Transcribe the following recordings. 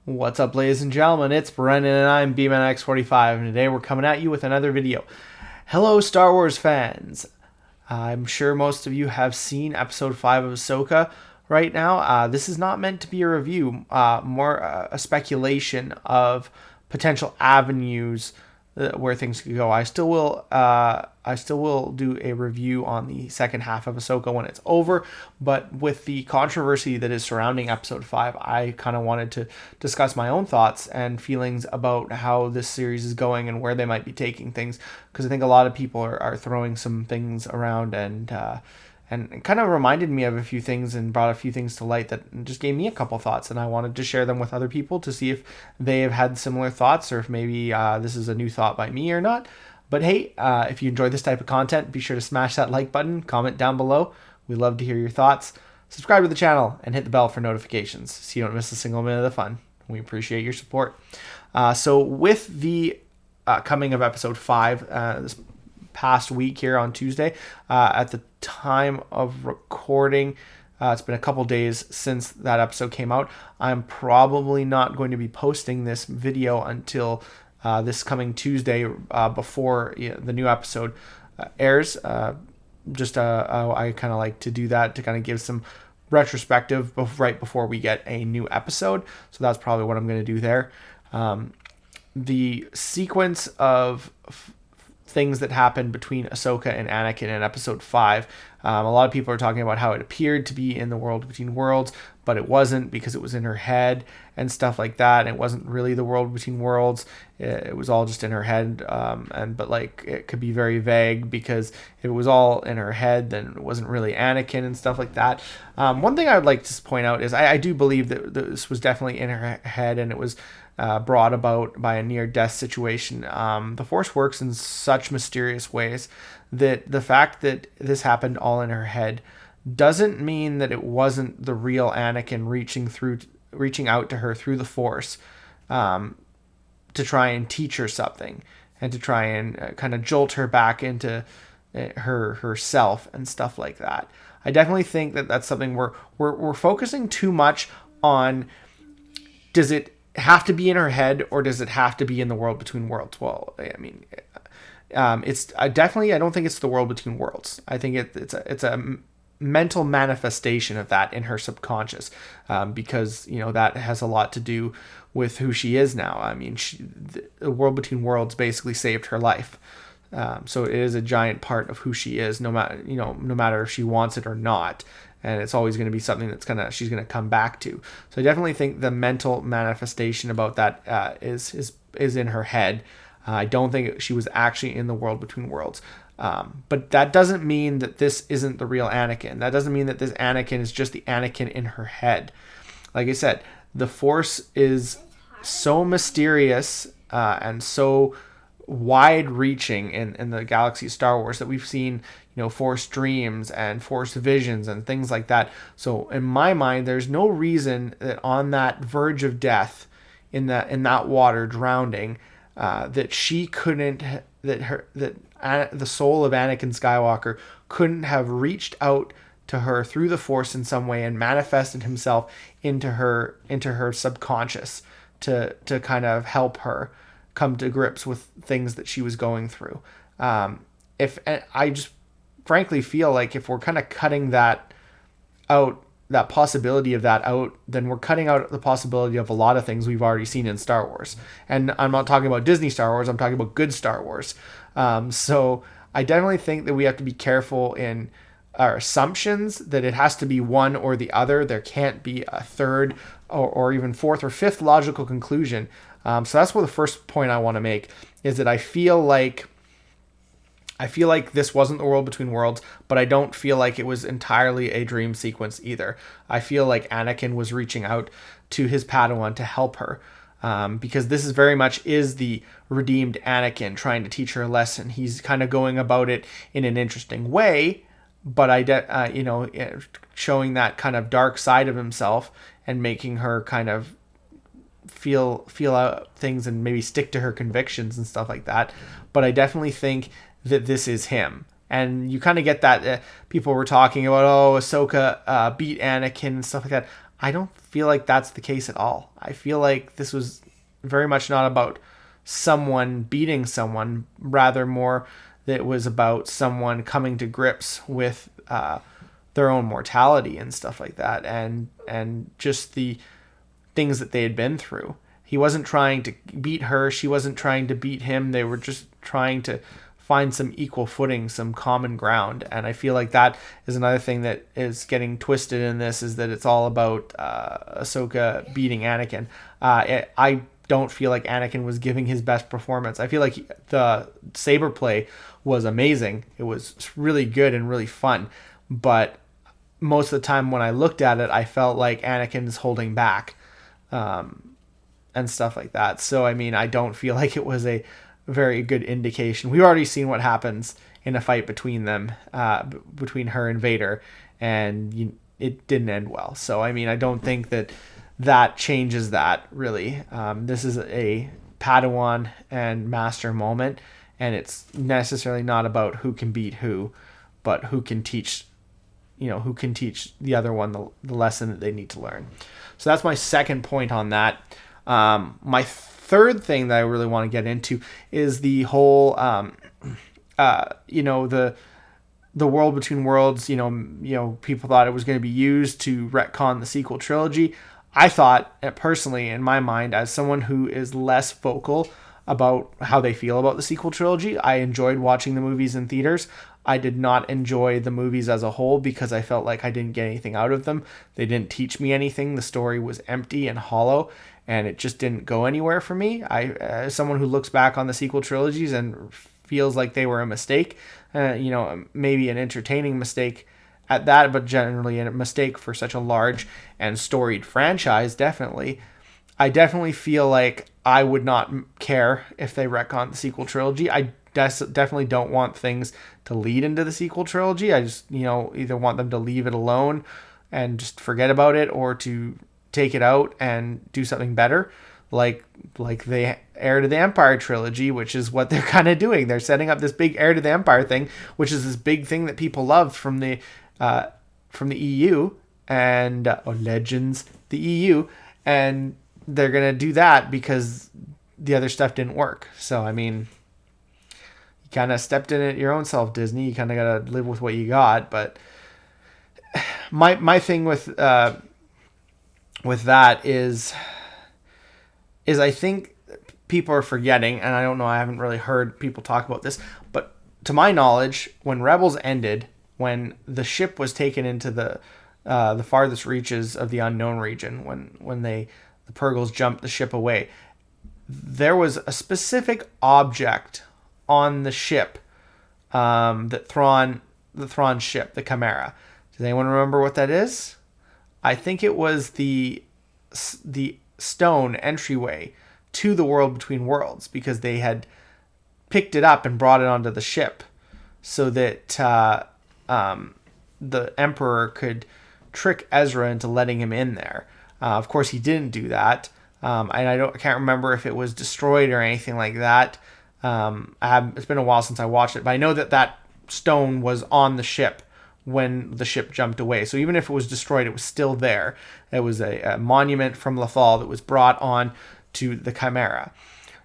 What's up, ladies and gentlemen? It's Brendan and I'm BManX45, and today we're coming at you with another video. Hello, Star Wars fans! I'm sure most of you have seen Episode 5 of Ahsoka right now. This is not meant to be a review, more a speculation of potential avenues where things could go. I still will do a review on the second half of Ahsoka when it's over, but with the controversy that is surrounding Episode 5, I kind of wanted to discuss my own thoughts and feelings about how this series is going and where they might be taking things, because I think a lot of people are throwing some things around and kind of reminded me of a few things and brought a few things to light that just gave me a couple thoughts, and I wanted to share them with other people to see if they have had similar thoughts or if maybe this is a new thought by me or not. But hey, if you enjoy this type of content, be sure to smash that like button, comment down below. We love to hear your thoughts. Subscribe to the channel and hit the bell for notifications so you don't miss a single minute of the fun. We appreciate your support. So with the coming of Episode 5, this past week here on Tuesday, at the time of recording, it's been a couple days since that episode came out. I'm probably not going to be posting this video until this coming Tuesday, before the new episode airs. I kind of like to do that to kind of give some retrospective right before we get a new episode. So that's probably what I'm going to do there. The sequence of things that happened between Ahsoka and Anakin in Episode 5. A lot of people are talking about how it appeared to be in the world between worlds, but it wasn't because it was in her head and stuff like that. And it wasn't really the world between worlds. It was all just in her head. But like it could be very vague, because if it was all in her head, then it wasn't really Anakin and stuff like that. One thing I would like to point out is I do believe that this was definitely in her head, and it was brought about by a near-death situation. The Force works in such mysterious ways that the fact that this happened all in her head doesn't mean that it wasn't the real Anakin reaching out to her through the Force, to try and teach her something and to try and kind of jolt her back into herself and stuff like that. I definitely think that that's something we're focusing too much on. Does it have to be in her head, or does it have to be in the world between worlds? Well, I mean, I don't think it's the world between worlds. I think it's a mental manifestation of that in her subconscious, because that has a lot to do with who she is now. I mean, the world between worlds basically saved her life. So it is a giant part of who she is, no matter if she wants it or not. And it's always going to be something she's going to come back to. So I definitely think the mental manifestation about that is in her head. I don't think she was actually in the world between worlds. But that doesn't mean that this isn't the real Anakin. That doesn't mean that this Anakin is just the Anakin in her head. Like I said, the Force is so mysterious and so wide-reaching in the galaxy of Star Wars that we've seen Force dreams and Force visions and things like that. So in my mind, there's no reason that on that verge of death, in that water drowning, that she couldn't, the soul of Anakin Skywalker couldn't have reached out to her through the Force in some way and manifested himself into her subconscious to kind of help her come to grips with things that she was going through. If I just frankly feel like if we're kind of cutting that out, that possibility of that out, then we're cutting out the possibility of a lot of things we've already seen in Star Wars. And I'm not talking about Disney Star Wars, I'm talking about good Star Wars. So I definitely think that we have to be careful in our assumptions that it has to be one or the other. There can't be a third or even fourth or fifth logical conclusion. So that's what the first point I want to make is that I feel like this wasn't the world between worlds, but I don't feel like it was entirely a dream sequence either. I feel like Anakin was reaching out to his Padawan to help her, because this is very much is the redeemed Anakin trying to teach her a lesson. He's kind of going about it in an interesting way, but showing that kind of dark side of himself and making her kind of feel out things and maybe stick to her convictions and stuff like that. But I definitely think that this is him. And you kind of get that people were talking about, Ahsoka beat Anakin and stuff like that. I don't feel like that's the case at all. I feel like this was very much not about someone beating someone, rather more that it was about someone coming to grips with their own mortality and stuff like that, and just the things that they had been through. He wasn't trying to beat her. She wasn't trying to beat him. They were just trying to find some equal footing, some common ground. And I feel like that is another thing that is getting twisted in this, is that it's all about Ahsoka beating Anakin. I don't feel like Anakin was giving his best performance. I feel like the saber play was amazing. It was really good and really fun. But most of the time when I looked at it, I felt like Anakin's holding back. And stuff like that. So, I mean, I don't feel like it was a very good indication. We've already seen what happens in a fight between them, between her and Vader, and it didn't end well. So, I mean, I don't think that changes that, really. This is a Padawan and Master moment, and it's necessarily not about who can beat who, but who can teach the other one the lesson that they need to learn. So that's my second point on that. My third thing that I really want to get into is the whole, the world between worlds. People thought it was going to be used to retcon the sequel trilogy. I thought, personally, in my mind, as someone who is less vocal about how they feel about the sequel trilogy, I enjoyed watching the movies in theaters. I did not enjoy the movies as a whole because I felt like I didn't get anything out of them. They didn't teach me anything. The story was empty and hollow, and it just didn't go anywhere for me. As someone who looks back on the sequel trilogies and feels like they were a mistake, maybe an entertaining mistake at that, but generally a mistake for such a large and storied franchise, definitely. I definitely feel like I would not care if they retcon the sequel trilogy. I definitely don't want things to lead into the sequel trilogy. I just, either want them to leave it alone and just forget about it, or to take it out and do something better, like the Heir to the Empire trilogy, which is what they're kind of doing. They're setting up this big Heir to the Empire thing, which is this big thing that people loved from the EU and Legends, the EU, and they're gonna do that because the other stuff didn't work. So, I mean, you kind of stepped in it your own self, Disney. You kind of gotta live with what you got. But my thing with that is I think people are forgetting, and I don't know, I haven't really heard people talk about this, but to my knowledge, when Rebels ended, when the ship was taken into the farthest reaches of the unknown region, when the Purgles jumped the ship away, there was a specific object on the ship, the Thrawn ship, the Chimera. Does anyone remember what that is? I think it was the stone entryway to the world between worlds, because they had picked it up and brought it onto the ship so that the Emperor could trick Ezra into letting him in there. Of course, he didn't do that, and I can't remember if it was destroyed or anything like that. It's been a while since I watched it, but I know that stone was on the ship when the ship jumped away. So even if it was destroyed, it was still there. It was a monument from Lothal that was brought on to the Chimera.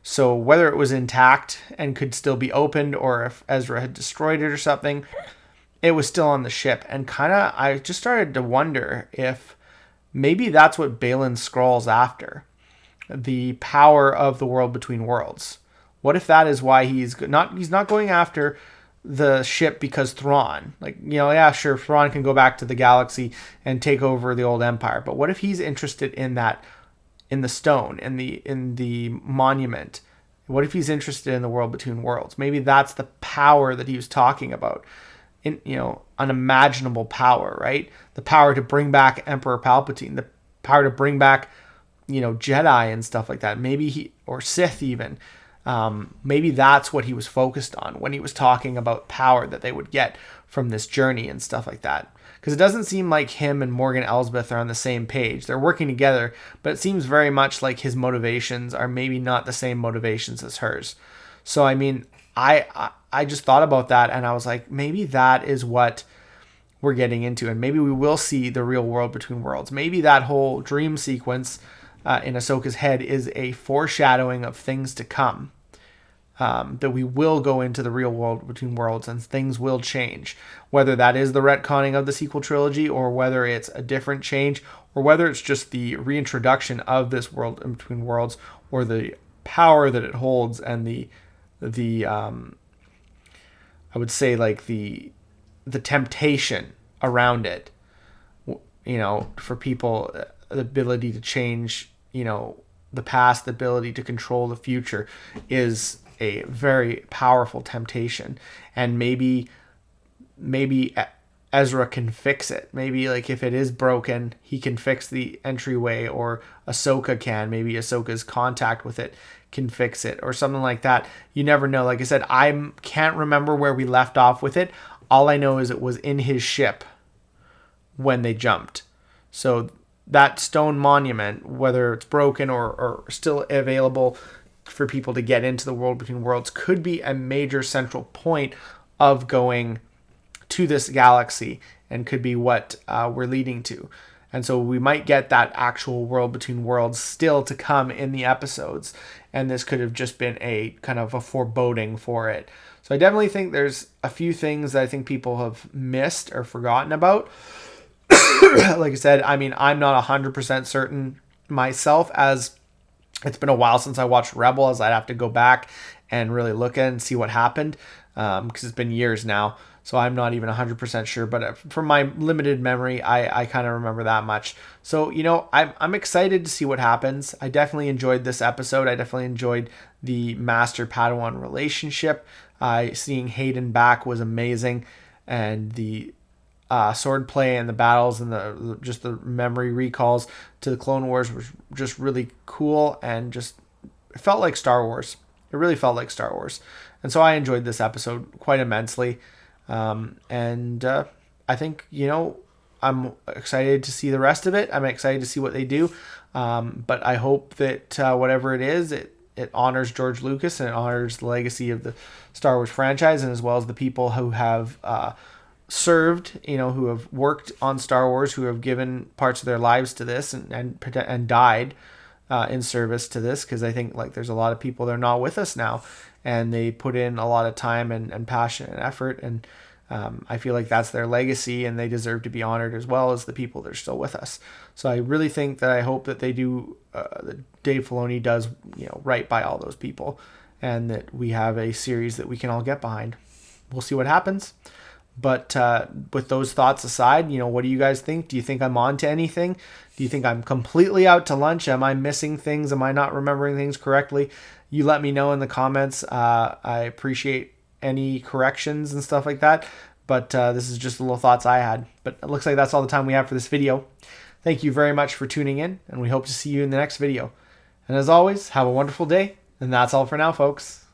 So whether it was intact and could still be opened, or if Ezra had destroyed it or something, it was still on the ship. And I just started to wonder if maybe that's what Baylan Skoll's after, the power of the world between worlds. What if that is why he's not going after the ship because Thrawn, sure, Thrawn can go back to the galaxy and take over the old empire, but what if he's interested in that, in the stone, in the monument? What if he's interested in the world between worlds? Maybe that's the power that he was talking about. Unimaginable power, right? The power to bring back Emperor Palpatine, the power to bring back, Jedi and stuff like that. Maybe or Sith even. Maybe that's what he was focused on when he was talking about power that they would get from this journey and stuff like that. Because it doesn't seem like him and Morgan Elsbeth are on the same page. They're working together, but it seems very much like his motivations are maybe not the same motivations as hers. So, I mean, I just thought about that, and I was like, maybe that is what we're getting into, and maybe we will see the real world between worlds. Maybe that whole dream sequence in Ahsoka's head is a foreshadowing of things to come. That we will go into the real world between worlds and things will change. Whether that is the retconning of the sequel trilogy, or whether it's a different change, or whether it's just the reintroduction of this world in between worlds, or the power that it holds, and the I would say like the temptation around it, for people, the ability to change, the past, the ability to control the future is a very powerful temptation. And maybe Ezra can fix it. Maybe like if it is broken, he can fix the entryway, or Ahsoka can. Maybe Ahsoka's contact with it can fix it, or something like that. You never know. Like I said, I can't remember where we left off with it. All I know is it was in his ship when they jumped. So that stone monument, whether it's broken or still available for people to get into the world between worlds, could be a major central point of going to this galaxy, and could be what we're leading to. And so we might get that actual world between worlds still to come in the episodes, and this could have just been a kind of a foreboding for it. So I definitely think there's a few things that I think people have missed or forgotten about. Like I said, I mean, I'm not 100% certain myself, as it's been a while since I watched Rebels. I'd have to go back and really look at it and see what happened, because it's been years now. So I'm not even 100% sure. But from my limited memory, I kind of remember that much. So, I'm excited to see what happens. I definitely enjoyed this episode. I definitely enjoyed the Master-Padawan relationship. Seeing Hayden back was amazing. And the swordplay and the battles and just the memory recalls to the Clone Wars was just really cool, and just it felt like Star Wars. It really felt like Star Wars. And so I enjoyed this episode quite immensely. I think, I'm excited to see the rest of it. I'm excited to see what they do. But I hope that whatever it is, it honors George Lucas, and it honors the legacy of the Star Wars franchise, and as well as the people who have served, who have worked on Star Wars, who have given parts of their lives to this, and died in service to this. Because I think like there's a lot of people that are not with us now, and they put in a lot of time and passion and effort, and I feel like that's their legacy, and they deserve to be honored as well as the people that are still with us. So I really think that I hope that they do, that Dave Filoni does, right by all those people, and that we have a series that we can all get behind. We'll see what happens. But with those thoughts aside, what do you guys think? Do you think I'm on to anything? Do you think I'm completely out to lunch? Am I missing things? Am I not remembering things correctly? You let me know in the comments. I appreciate any corrections and stuff like that. But this is just the little thoughts I had. But it looks like that's all the time we have for this video. Thank you very much for tuning in, and we hope to see you in the next video. And as always, have a wonderful day. And that's all for now, folks.